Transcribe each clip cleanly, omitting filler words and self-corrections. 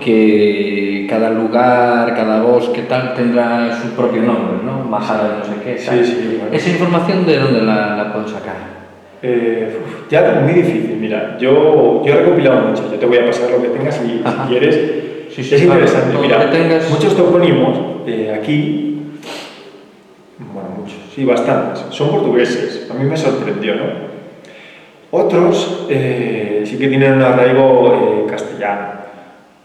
que cada lugar, cada bosque, tal, tendrá su propio nombre, ¿no? Majada de no sé qué, tal. Sí, bueno. ¿Esa información de dónde la puedo sacar? Ya es muy difícil, mira, yo he recopilado mucho, yo te voy a pasar lo que tengas si quieres. Sí, es interesante, todo mira, lo que tengas. muchos topónimos aquí, bueno, muchos, sí, bastantes, son portugueses, a mí me sorprendió, ¿no? Otros sí que tienen un arraigo castellano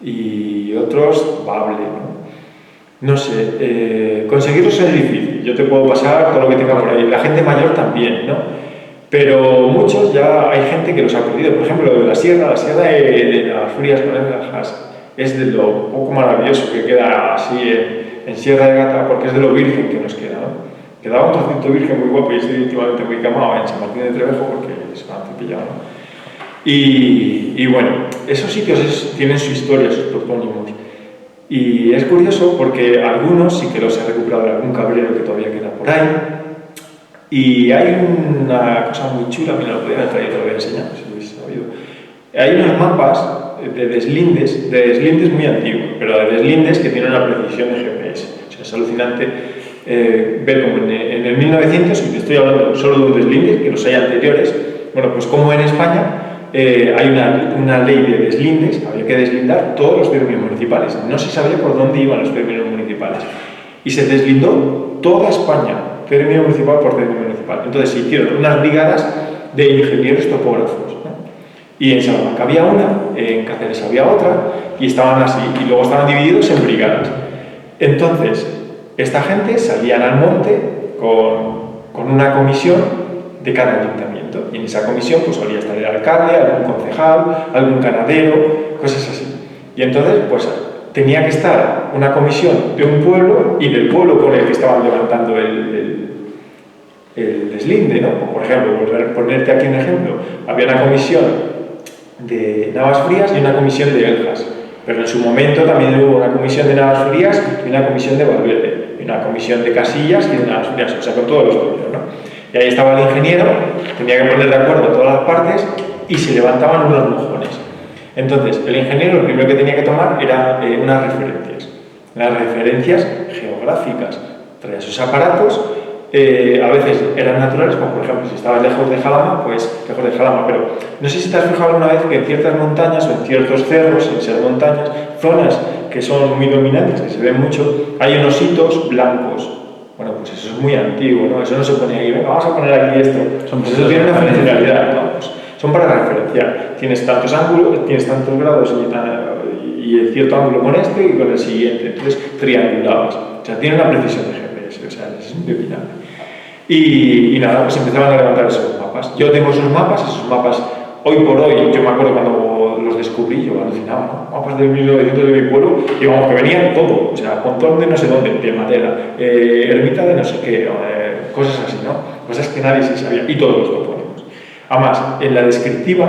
y otros bable, ¿no? No sé, conseguirlos es difícil, yo te puedo pasar todo lo que tenga por ahí, la gente mayor también, ¿no? Pero muchos ya hay gente que los ha perdido. Por ejemplo, lo de la sierra de las Frías con Eljas es de lo poco maravilloso que queda así en Sierra de Gata, porque es de lo virgen que nos queda, ¿no? Quedaba un trocito virgen muy guapo y estoy últimamente muy quemado en San Martín de Trevejo porque se me han cepillado, ¿no? Y bueno, esos sitios tienen su historia, sus topónimos. Y es curioso porque algunos sí que los he recuperado de algún cabrero que todavía queda por ahí. Y hay una cosa muy chula, mira, lo podría haber traído, te lo voy a enseñar, si lo hubiese sabido. Hay unos mapas de deslindes muy antiguos, pero de deslindes que tienen una precisión de GPS. O sea, es alucinante ver como en el 1900, y te estoy hablando solo de un deslinde, que los hay anteriores, bueno, pues como en España hay una ley de deslindes, había que deslindar todos los términos municipales. No se sabía por dónde iban los términos municipales. Y se deslindó toda España, término municipal por término municipal. Entonces se hicieron unas brigadas de ingenieros topógrafos, ¿no? Y en Salamanca había una, en Cáceres había otra, y estaban así, y luego estaban divididos en brigadas. Entonces, esta gente salían al monte con una comisión de cada ayuntamiento, y en esa comisión pues solía estar el alcalde, algún concejal, algún ganadero, cosas así. Y entonces, pues tenía que estar una comisión de un pueblo y del pueblo con el que estaban levantando el deslinde, ¿no? Por ejemplo, por ponerte aquí un ejemplo, había una comisión de Navas Frías y una comisión de Eljas, pero en su momento también hubo una comisión de Navas Frías y una comisión de Valverde, y una comisión de Casillas y de Navas Frías, o sea, con todos los pueblos, ¿no? Y ahí estaba el ingeniero, tenía que poner de acuerdo todas las partes y se levantaban unos mojones. Entonces, el ingeniero lo primero que tenía que tomar era unas referencias geográficas. Traía sus aparatos, a veces eran naturales, como por ejemplo, si estabas lejos de Jalama, pues lejos de Jalama, pero no sé si te has fijado alguna vez que en ciertas montañas o en ciertos cerros, sin ser montañas, zonas que son muy dominantes, que se ven mucho, hay unos hitos blancos. Bueno, pues eso es muy antiguo, ¿no? Eso no se pone ahí, venga, vamos a poner aquí esto. Pues eso tiene una funcionalidad, ¿no? Pues son para referenciar. Tienes tantos ángulos, tienes tantos grados y el cierto ángulo con este y con el siguiente. Entonces, triangulabas. O sea, tiene una precisión de GPS, o sea, es independable. Y nada, pues empezaban a levantar esos mapas. Yo tengo esos mapas, hoy por hoy, yo me acuerdo cuando los descubrí, yo alucinaba, ¿no? Mapas de 1900 de mi pueblo, y vamos, que venían todo, o sea, Pontón de no sé dónde, Piematera, Ermita de no sé qué, cosas así, ¿no? Cosas que nadie se sabía, y todos los topónimos. Además, en la descriptiva,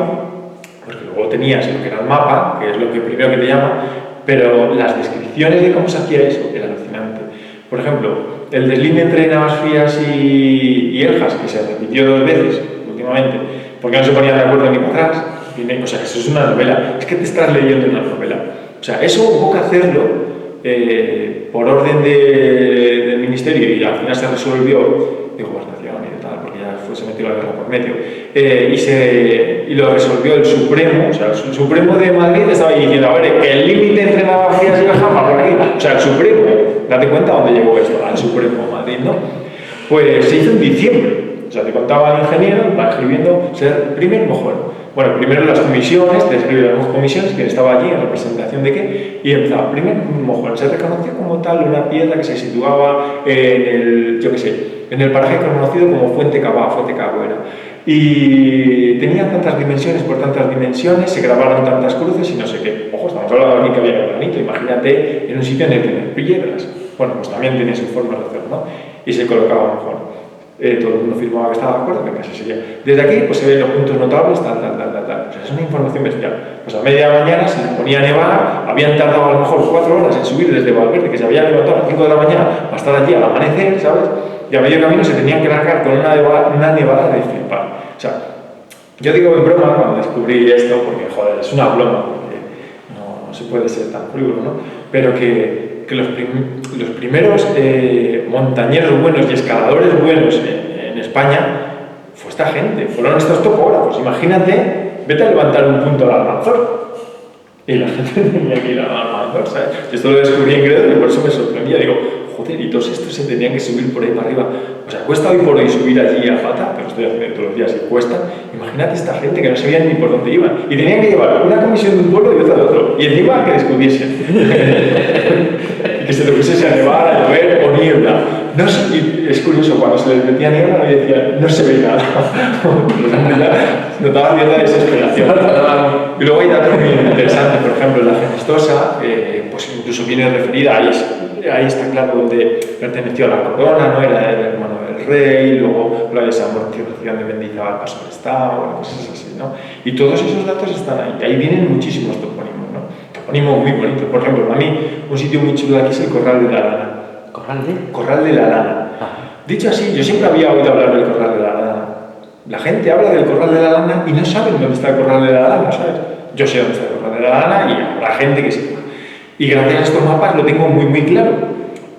porque luego tenías lo que era el mapa, que es lo que primero que te llama, pero las descripciones de cómo se hacía eso era alucinante. Por ejemplo, el deslinde entre Navas Frías y Eljas, que se repitió 2 veces últimamente, porque no se ponían de acuerdo ni para atrás, o sea, eso es una novela, es que te estás leyendo una novela. O sea, eso hubo que hacerlo por orden del ministerio y al final se resolvió de gobernación y de tal, porque ya se metió la guerra por medio, y lo resolvió el Supremo, o sea, el Supremo de Madrid estaba diciendo, a ver, que el límite entre Navas Frías y Eljas va por aquí, o sea, el Supremo, date cuenta dónde llegó esto, al Supremo de Madrid, ¿no? Pues se hizo en diciembre. O sea, te contaba el ingeniero, va escribiendo, ser primer mojón. Bueno, primero las comisiones, te escribe las comisiones, que estaba allí en representación de qué, y empezaba, primer mojón, se reconoció como tal una piedra que se situaba en el, yo qué sé, en el paraje conocido como Fuente Cabuera. Y tenía tantas dimensiones por tantas dimensiones, se grabaron tantas cruces y no sé qué. Ojo, estamos hablando aquí que había granito, imagínate en un sitio en el que no hay piedras. Bueno, pues también tenía su forma de hacerlo, ¿no? Y se colocaba mejor. Todo el mundo firmaba que estaba de acuerdo, que así sería. Desde aquí pues se ven los puntos notables, tal. O sea, es una información bestial. Pues a media mañana se ponía a nevar, habían tardado a lo mejor 4 horas en subir desde Valverde, que se habían levantado a las 5 de la mañana para estar allí al amanecer, ¿sabes? Y a medio camino se tenían que largar con una nevada de flipar. O sea, yo digo en broma cuando descubrí esto, porque joder, es una broma, porque no se puede ser tan frívolo, ¿no? Pero que los primeros montañeros buenos y escaladores buenos en España fue esta gente, fueron estos topógrafos. Imagínate, vete a levantar un punto al Almanzor. Y la gente tenía que ir al Almanzor, ¿sabes? Esto lo descubrí en Gredos y por eso me sorprendía. Digo, joder, y todos estos se tenían que subir por ahí para arriba. O sea, cuesta hoy por hoy subir allí a pata, pero estoy haciendo todos los días y cuesta. Imagínate esta gente que no sabían ni por dónde iban. Y tenían que llevar una comisión de un pueblo y otra de otro. Y encima que discutiesen. Que se lo pusiese a nevar, a llover o niebla. No sé, y es curioso, cuando se les metía niebla me decían, no se ve nada. Notaba cierta desesperación. Y luego hay datos muy interesantes, por ejemplo, la Fenestosa, pues incluso viene referida, ahí está claro donde perteneció a la corona, ¿no? Era el hermano del rey, luego la desamortización de Mendizábal pasó al Estado, cosas así, ¿no? Y todos esos datos están ahí. Ahí vienen muchísimos topónimos, ¿no? Topónimos muy bonitos. Por ejemplo, a mí un sitio muy chulo de aquí es el Corral de la Lana. ¿Corral de la Lana. Dicho así, yo siempre había oído hablar del Corral de la Lana. La gente habla del Corral de la Lana y no saben dónde está el Corral de la Lana, ¿sabes? Yo sé dónde está el Corral de la Lana y habrá gente que sepa. Y gracias a estos mapas lo tengo muy, muy claro.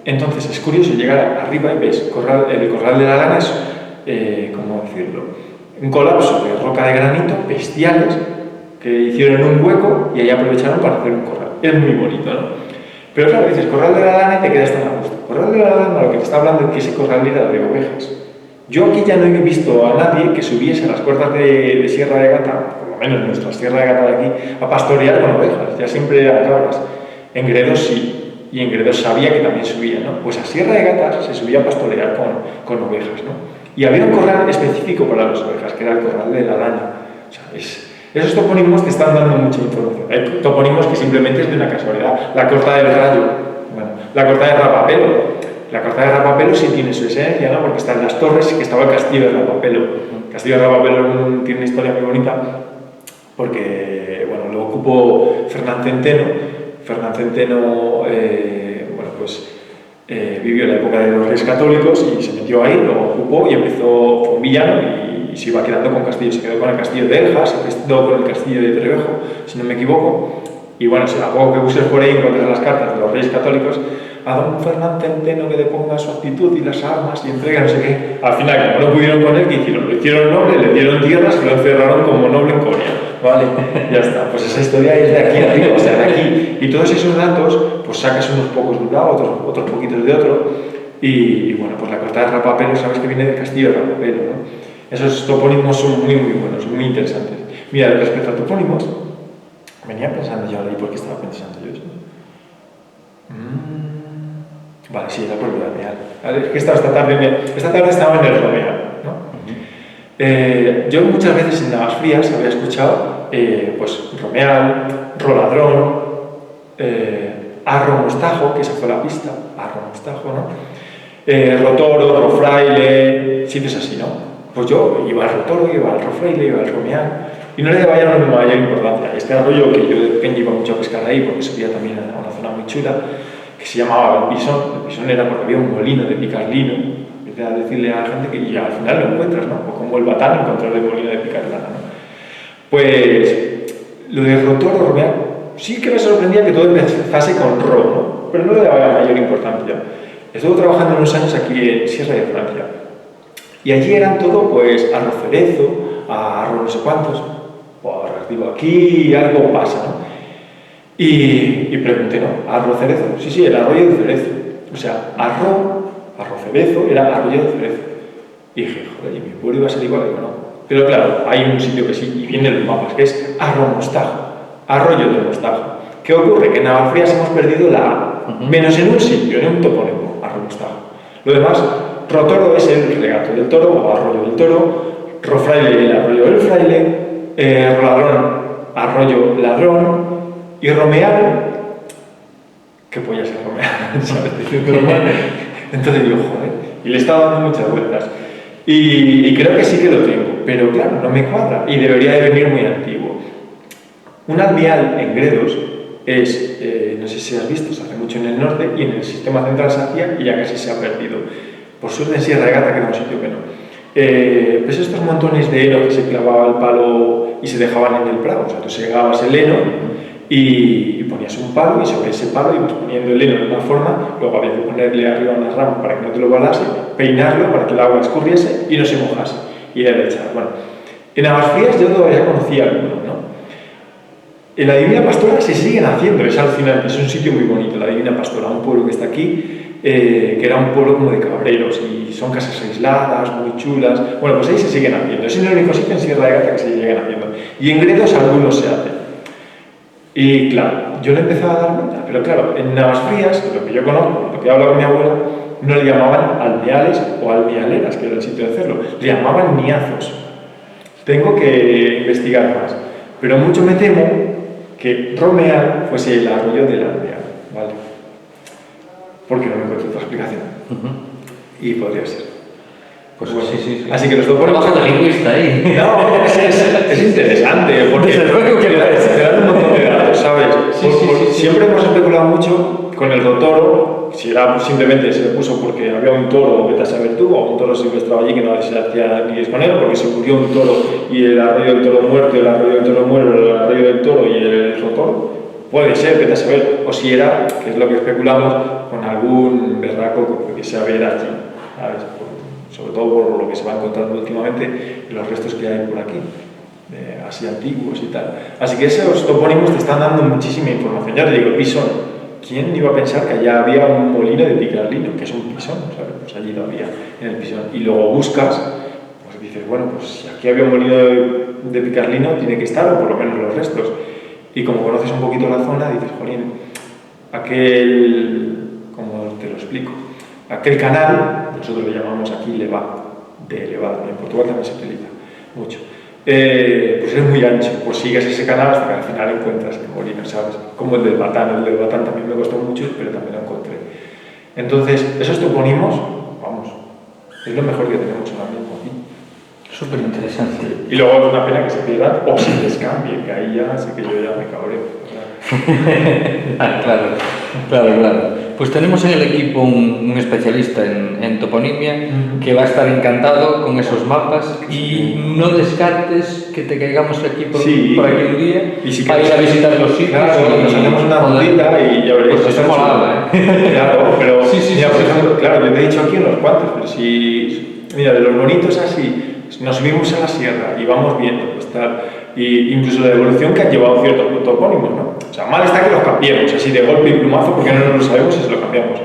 Entonces es curioso llegar arriba y ves, el Corral de la Lana es, ¿cómo decirlo? Un colapso de roca de granito, bestiales, que hicieron un hueco y ahí aprovecharon para hacer un corral. Es muy bonito, ¿no? Pero claro, dices Corral de la Lana y te quedas tan a gusto. Corral de la Lana, lo que te está hablando es que ese corral era de ovejas. Yo aquí ya no he visto a nadie que subiese a las puertas de Sierra de Gata, por lo menos nuestra Sierra de Gata de aquí, a pastorear con ovejas. Ya siempre eran cabras. En Gredos sí, y en Gredos sabía que también subía, ¿no? Pues a Sierra de Gata se subía a pastorear con ovejas, ¿no? Y había un corral específico para las ovejas, que era el Corral de la Lana. O sea, esos topónimos te están dando mucha información. Hay topónimos que simplemente es de una casualidad. La Corta del Rayo, bueno, la Corta de Rapapelo. La Corta de Rapapelo sí tiene su esencia, ¿no? Porque está en las torres, que estaba el castillo de Rapapelo. El castillo de Rapapelo tiene una historia muy bonita, porque, bueno, lo ocupó Fernán Centeno. Fernán Centeno, bueno, pues vivió en la época de los Reyes Católicos y se metió ahí, lo ocupó y empezó, fue un villano y se iba quedando con castillos. Se quedó con el castillo de Elja, se quedó con el castillo de Trevejo, si no me equivoco. Y bueno, si a poco que busques por ahí encuentras las cartas de los Reyes Católicos, a don Fernán Centeno que deponga su actitud y las armas y entrega no sé qué. Al final, como no pudieron con él, ¿qué hicieron? Lo hicieron noble, le dieron tierras y lo encerraron como noble en Corea. Vale, ya está. Pues esa historia es de aquí arriba, o sea, de aquí. Y todos esos datos, pues sacas unos pocos de un lado, otros poquitos de otro. Y bueno, pues la Corta de Rapapelo, sabes que viene del castillo de Rapapelo, ¿no? Esos topónimos son muy, muy buenos, muy interesantes. Mira, respecto a topónimos, venía pensando yo ahí porque estaba pensando yo eso. Vale, sí, era por el Romeal. Es que esta tarde estaba en el Romeal, ¿no? Yo muchas veces en las frías había escuchado pues Romeal, Roladrón, Arro Mostajo, que esa fue la pista, Arro Mostajo, ¿no? Rotoro, Rofraile, sitios así, ¿no? Pues yo iba al Rotoro, iba al Rofraile, iba al Romeal y no le daba ya mayor importancia. Este arroyo que yo de pequeño iba mucho a pescar ahí porque subía también a una zona muy chula, que se llamaba El Pisón. El Pisón era porque había un molino de picar lino. Empecé a decirle a la gente que y al final lo encuentras, ¿no? O como el Batán encontrar el molino de picar lana, ¿no? Pues lo de Rotoro, Romeal, sí que me sorprendía que todo empezase con Ro, ¿no? Pero no le daba mayor importancia. Estuve trabajando unos años aquí en Sierra de Francia. Y allí eran todo, pues, arroz cerezo, arroz no sé cuántos. Pues digo, aquí algo pasa, ¿no? Y pregunté, ¿no? ¿Arroz cerezo? Sí, el arroyo de cerezo. O sea, arroz cerezo, era arroyo de cerezo. Y dije, joder, ¿y mi pueblo iba a ser igual? Digo, no. Pero claro, hay un sitio que sí, y viene en los mapas, que es Arro Mostajo, arroyo de Mostajo. ¿Qué ocurre? Que en Navalfrías hemos perdido la A, menos en un sitio, en un topónimo, Arro Mostajo. Lo demás, Rotoro es el regato del toro o arroyo del toro, Rofraile el arroyo del fraile, Roladrón, arroyo ladrón, y Romeal, ¿qué podía ser Romeal? ¿Sabes? Entonces digo, joder, y le estaba dando muchas vueltas. Y creo que sí que lo tengo, pero claro, no me cuadra y debería de venir muy antiguo. Un almial en Gredos es, no sé si has visto, se hace mucho en el norte y en el sistema central se hacía y ya casi se ha perdido. Por suerte en Sierra de Gata queda un sitio que no. Pues estos montones de heno que se clavaba el palo y se dejaban en el prado, o sea, tú segabas el heno y pues ponías un palo y sobre ese palo ibas poniendo el hilo de una forma, luego había que ponerle arriba una rama para que no te lo balase, peinarlo para que el agua escurriese y no se mojase. Y era de echar. Bueno, en Aguasfrías yo todavía conocía algunos, ¿no? En la Divina Pastora se siguen haciendo, es alucinante, es un sitio muy bonito, la Divina Pastora, un pueblo que está aquí, que era un pueblo como de cabreros y son casas aisladas, muy chulas. Bueno, pues ahí se siguen haciendo, es el único sitio en Sierra de Gata que se siguen haciendo. Y en Gredos algunos se hacen. Y claro, yo le empezaba a dar cuenta, pero claro, en Navasfrías, lo que yo conozco, lo que he hablado con mi abuela, no le llamaban aldeales o aldealeras, que era el sitio de hacerlo, le llamaban niazos. Tengo que investigar más, pero mucho me temo que Romeal fuese el arroyo del aldeal, ¿vale? Porque no me encuentro otra explicación. Y podría ser. Pues bueno, sí. Así que los topónimos... Trabajo de lingüista ahí. No, es interesante, porque Desde luego que te dan un montón de datos, ¿sabes? Sí. Siempre hemos especulado mucho con el Rotoro, si era pues, simplemente se le puso porque había un toro, vete a saber tú, o un toro silvestrado allí que no se hacía ni con él, porque se murió un toro y el arroyo del toro muerto, el arroyo del toro muerto, el arroyo del toro y el Rotoro. Puede ser, vete a saber, o si era, que es lo que especulamos, con algún berraco que pudiese haber allí, ¿sabes? Sobre todo por lo que se va encontrando últimamente en los restos que hay por aquí, así antiguos y tal. Así que esos topónimos te están dando muchísima información. Ya te digo, el pisón. ¿Quién iba a pensar que allá había un molino de Picarlino, que es un pisón? ¿Sabes? Pues allí lo había, en el pisón. Y luego buscas, pues dices, bueno, pues si aquí había un molino de Picarlino, tiene que estar, o por lo menos los restos. Y como conoces un poquito la zona, dices, jolín, ¿cómo te lo explico? Aquel canal, nosotros le llamamos aquí levada, de elevada, en Portugal también se utiliza mucho, pues es muy ancho, pues sigues ese canal hasta que al final encuentras el molino, ¿sabes? Como el del Batán también me costó mucho, pero también lo encontré. Entonces, esos topónimos, vamos, es lo mejor que tenemos ahora mismo aquí. Súper interesante. Y luego es una pena que se pierdan o se les cambie, que ahí ya sé que yo ya me cabreo. Claro. Pues tenemos en el equipo un especialista en toponimia que va a estar encantado con esos mapas y no descartes que te caigamos aquí por aquí un día y si para ir a visitar los sitios. Claro, nos hacemos una rondita y ya veréis. Pues eso molaba, Claro, pero mira, por ejemplo, claro, yo te he dicho aquí unos cuantos, pero si, mira, de los bonitos así, nos subimos a la sierra y vamos viendo, pues tal, y incluso la evolución que han llevado ciertos topónimos, ¿no? O sea, mal está que los cambiemos, así de golpe y plumazo, porque no lo sabemos y se lo cambiamos.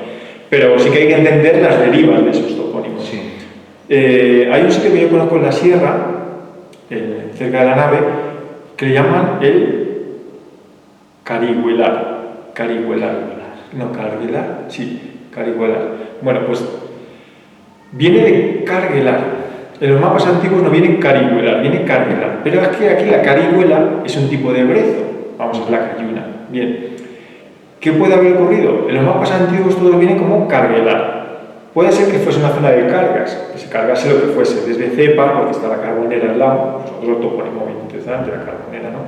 Pero sí que hay que entender las derivas de esos topónimos. Sí. Hay un sitio que yo conozco en la sierra, cerca de la nave, que le llaman el Cariguelar. No, Carguelar, sí, Cariguelar. Bueno, pues viene de Carguelar. En los mapas antiguos no viene Cariguelar, viene Carguelar. Pero es que aquí la Cariguela es un tipo de brezo. Vamos, es la cayuna. Bien. ¿Qué puede haber ocurrido? En los mapas antiguos todo viene como Carguelar. Puede ser que fuese una zona de cargas, que se cargase lo que fuese, desde cepa, porque está la Carbonera al lado, nosotros lo ponemos muy interesante, la Carbonera, ¿no?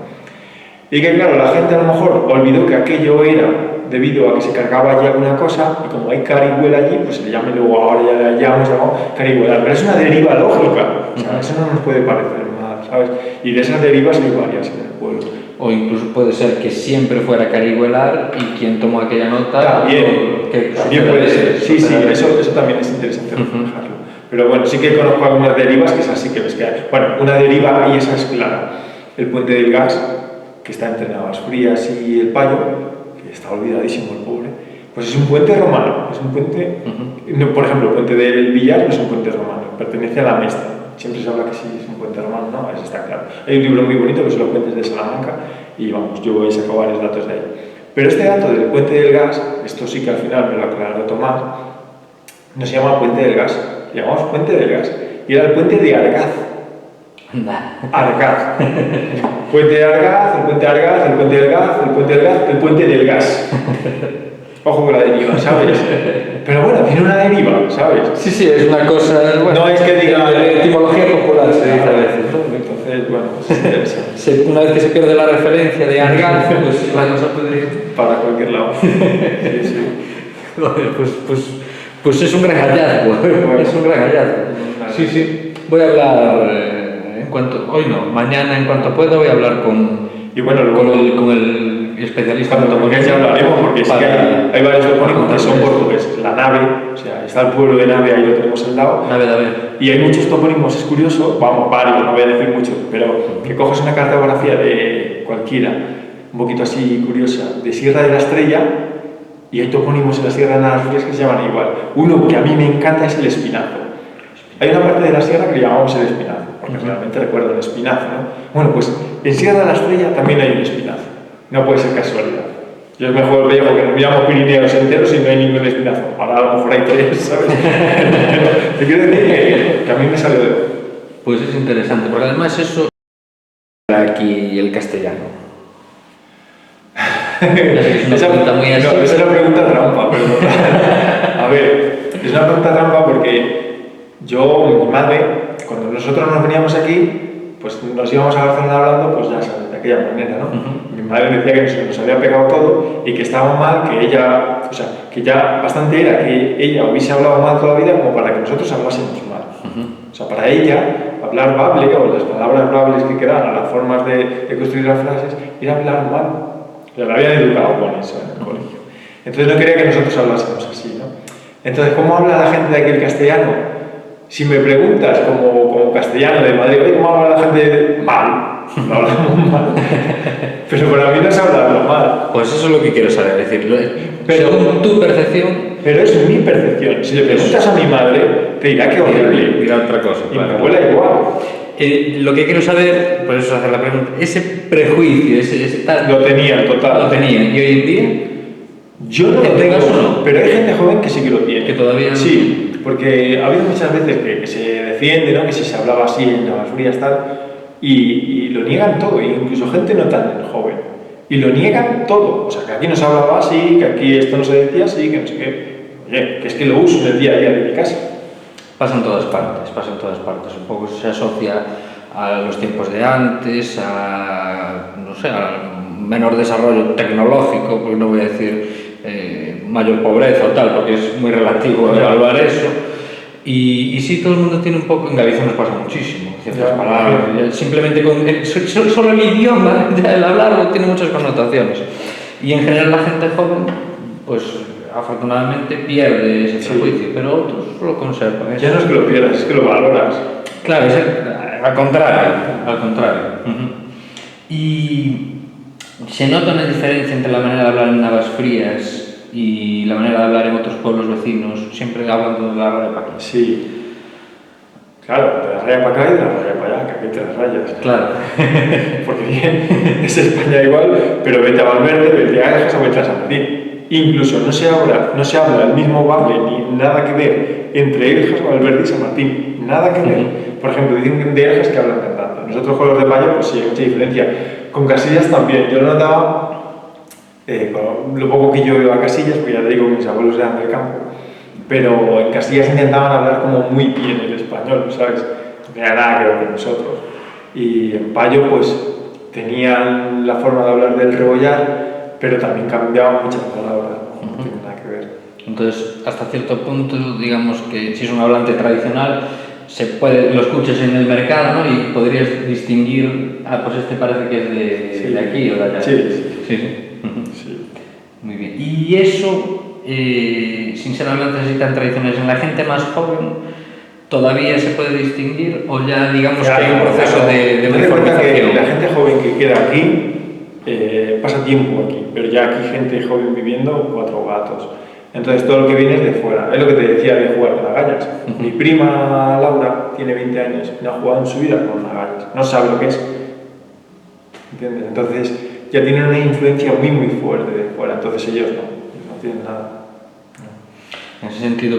Y que claro, la gente a lo mejor olvidó que aquello era debido a que se cargaba allí alguna cosa, y como hay Cariguela allí, pues se le llame luego, ahora ya le hemos llamado Cariguelar. Pero es una deriva lógica, o sea, eso no nos puede parecer nada, ¿sabes? Y de esas derivas hay varias en el pueblo. O incluso puede ser que siempre fuera Cariguelar y quien tomó aquella nota... También puede ser, sí, eso también es interesante reflejarlo. Pero bueno, sí que conozco algunas derivas que esas sí que ves que hay. Bueno, una deriva, y esa es clara, el puente del gas, que está entre Navasfrías y el Payo, que está olvidadísimo el pobre, pues es un puente romano, es un puente, por ejemplo, el puente del Villar no es un puente romano, pertenece a la Mesta. Siempre se habla que sí es un puente romano, no, eso está claro. Hay un libro muy bonito que son los puentes de Salamanca y vamos, yo he sacado varios datos de ahí. Pero este dato del puente del gas, esto sí que al final me lo aclaró Tomás, no se llama puente del gas, le llamamos puente del gas y era el puente de Argaz. Argaz. Puente de Argaz, el puente de Argaz, el puente del gas, el puente del gas, el puente del gas. Ojo con la deriva, ¿sabes? Pero bueno, tiene una deriva, ¿sabes? Sí, es una cosa... Bueno, no es que diga... De etimología popular se dice a veces, ¿no? Entonces, bueno, es interesante. Una vez que se pierde la referencia de Argaz, pues la cosa puede ir... Para cualquier lado. Sí. Pues es un gran hallazgo, es un gran hallazgo. Sí. Voy a hablar hoy no, mañana en cuanto pueda voy a hablar con y bueno, el especialista en toponimia ya hablaremos, porque sí que hay varios topónimos que son portugueses. La Nave, o sea, está el pueblo de Nave, ahí lo tenemos al lado. Nave. Y hay muchos topónimos, es curioso, vamos, varios, no voy a decir mucho, pero que coges una cartografía de cualquiera, un poquito así curiosa, de Sierra de la Estrella, y hay topónimos en la Sierra de las Frías que se llaman igual. Uno que a mí me encanta es el Espinazo. Hay una parte de la sierra que le llamamos el Espinazo, porque realmente recuerdo el espinazo, ¿no? Bueno, pues en Sierra de la Estrella también hay un espinazo. No puede ser casualidad. Yo es mejor veo que nos miramos Pirineos enteros y no hay ningún espinazo. Ahora a lo mejor hay 3, ¿sabes? Te quiero decir que a mí me salió de... Pues es interesante, porque además eso... Aquí el castellano. Es una pregunta muy así. No, esa es una pregunta trampa, pero... A ver, es una pregunta trampa porque mi madre, cuando nosotros nos veníamos aquí, pues nos íbamos a Barcelona hablando, pues ya sabes, de aquella manera, ¿no? Mi madre decía que se nos había pegado todo y que estaba mal, que ella, o sea, que ya bastante era que ella hubiese hablado mal toda la vida como para que nosotros hablásemos mal. O sea, para ella, hablar bable o las palabras bables que quedaban, las formas de construir las frases, era hablar mal. O sea, la habían educado con eso en el colegio. Entonces no quería que nosotros hablásemos así, ¿no? Entonces, ¿cómo habla la gente de aquí el castellano? Si me preguntas como castellano de Madrid, oye, ¿cómo habla la gente? Mal. No hablamos mal. Pero para mí no es hablarlo mal. Pues eso es lo que quiero saber, es decir, según tu percepción... Pero es mi percepción. Si le preguntas a mi madre, te dirá que horrible. Dirá otra cosa. Y mi abuela igual. Lo que quiero saber, por eso hacer la pregunta, ese prejuicio, ese tal... Lo tenía, total. Lo tenía. ¿Y hoy en día? Yo no lo tengo, no. Pero hay gente joven que sí que lo tiene. Que todavía... Sí. Porque ha habido muchas veces que se defiende, ¿no? Que si se hablaba así en las frías tal, y lo niegan todo, incluso gente no tan joven, y lo niegan todo. O sea, que aquí no se hablaba así, que aquí esto no se decía así, que no sé qué. Oye, que es que lo uso en el día a día de mi casa. Pasa en todas partes. Un poco se asocia a los tiempos de antes, no sé, al menor desarrollo tecnológico, porque no voy a decir... mayor pobreza o tal, porque es muy relativo evaluar eso. Y sí, todo el mundo tiene un poco, en Galicia nos pasa muchísimo, ciertas palabras, simplemente con solo el idioma, el hablarlo, tiene muchas connotaciones. Y en general la gente joven, pues afortunadamente pierde ese prejuicio, pero otros lo conservan. Ya no es que lo pierdas, es que lo valoras. Claro, es al contrario. Y se nota una diferencia entre la manera de hablar en Navas Frías y la manera de hablar en otros pueblos vecinos, siempre hablando de la raya para aquí. Sí. Claro, de la raya para acá y de la raya para allá, que aquí te las rayas. Claro. Porque bien, es España igual, pero vete a Valverde, vete a Ejas o vete a San Martín. Incluso no se habla el mismo bable ni nada que ver entre Ejas, Valverde y San Martín. Nada que ver. Por ejemplo, dicen de Ejas que hablan cantando. Nosotros con los de Payo, pues sí, hay mucha diferencia. Con Casillas también. Yo lo notaba... con lo poco que yo iba a Casillas, porque ya te digo que mis abuelos eran del campo, pero en Casillas intentaban hablar como muy bien el español, ¿sabes? No tenía nada que ver con nosotros. Y en Payo, pues, tenían la forma de hablar del rebollar, pero también cambiaban muchas palabras, no tiene nada que ver. Entonces, hasta cierto punto, digamos que si es un hablante tradicional, lo escuchas en el mercado, ¿no? Y podrías distinguir, pues este parece que es de aquí o de allá. Sí. Muy bien. Y eso, sin ser hablantes así tan tradicionales, en la gente más joven, ¿todavía se puede distinguir o ya digamos que hay un proceso de uniformización? La gente joven que queda aquí pasa tiempo aquí, pero ya aquí gente joven viviendo 4 gatos. Entonces todo lo que viene es de fuera. Es lo que te decía de jugar con agallas. Mi prima Laura tiene 20 años, no ha jugado en su vida con agallas, no sabe lo que es. ¿Entiendes? Entonces ya tienen una influencia muy fuerte de fuera, entonces ellos no tienen nada. En ese sentido